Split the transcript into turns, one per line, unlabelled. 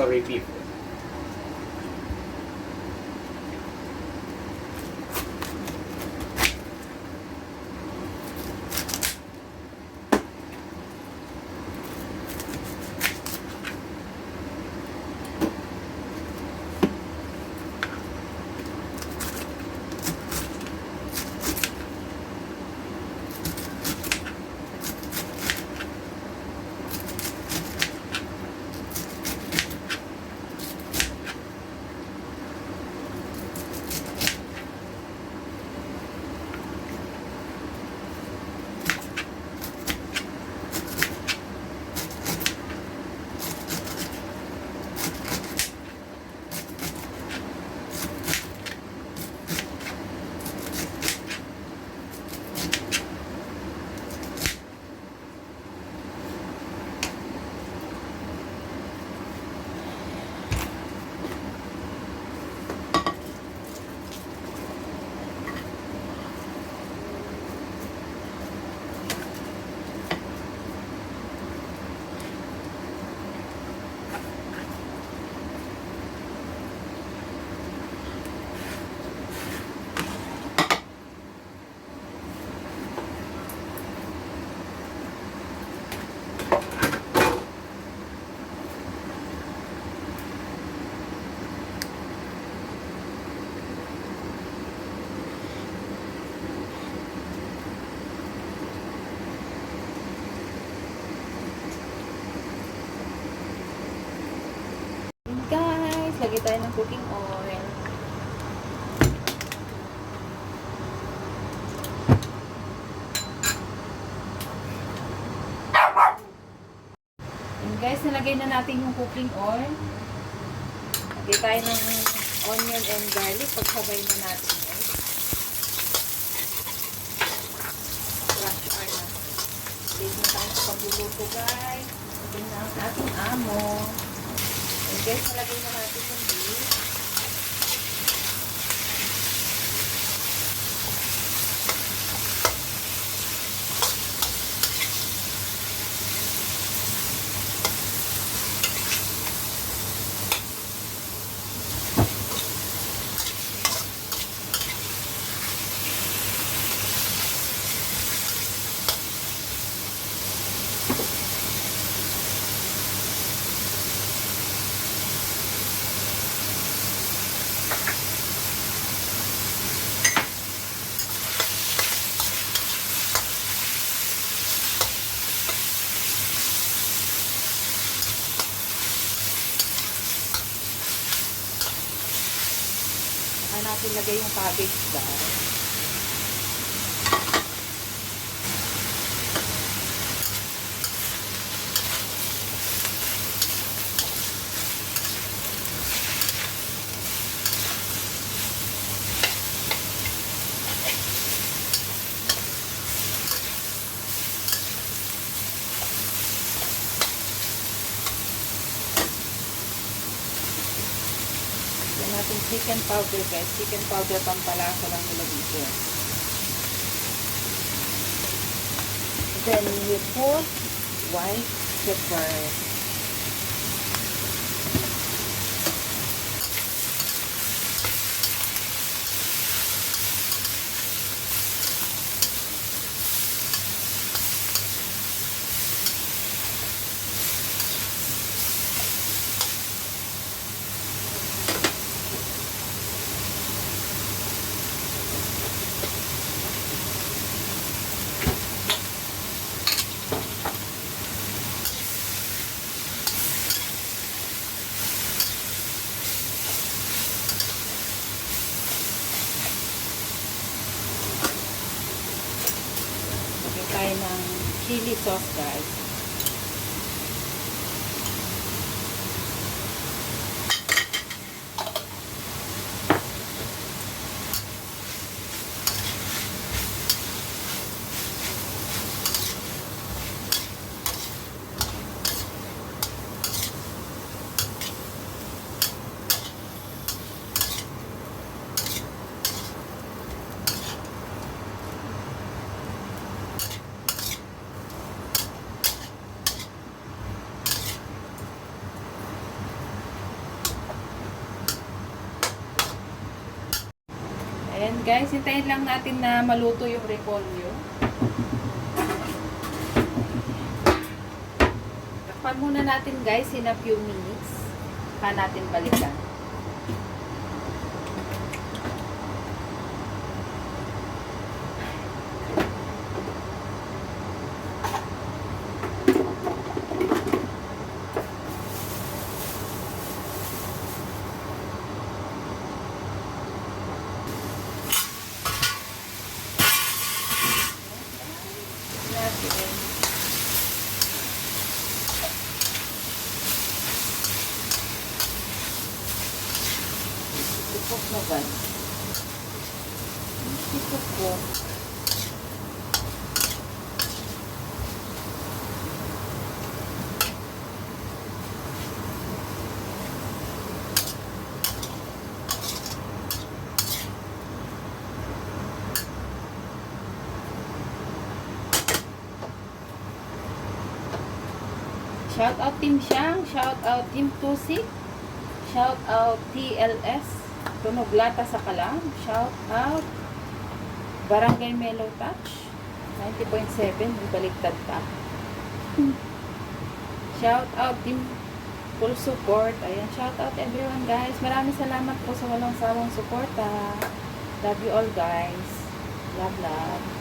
curry beef.
Guys, lagay tayo ng cooking oil. And guys, nalagay na natin yung cooking oil. Lagay tayo ng onion and garlic. Pagsabay na natin guys. Crush oil na. Lagay na tayo sa pagluluto guys. Lagay na ang ating amo. And guys, nalagay na natin yung beef. Saka natin lagay yung cabbage guys. Yan natin chicken powder guys. Chicken powder pampalasa lang nila dito. Then we put white pepper. Tayo ng chili sauce guys. Ayan guys, hintayin lang natin na maluto yung repolyo. Takpan muna natin guys in a few minutes. Saka natin balikan. Natin. Ipok mo ba? Ipok ko. Shout out Team Siang, shout out Team Tusik, shout out TLS, Tunog Lata sa Kalam, shout out Barangay Mellow Touch, 90.7, baliktad ka. Shout out Team Full Support, ayan, shout out everyone guys. Maraming salamat po sa walang sawang suporta. Love you all guys. Love, love.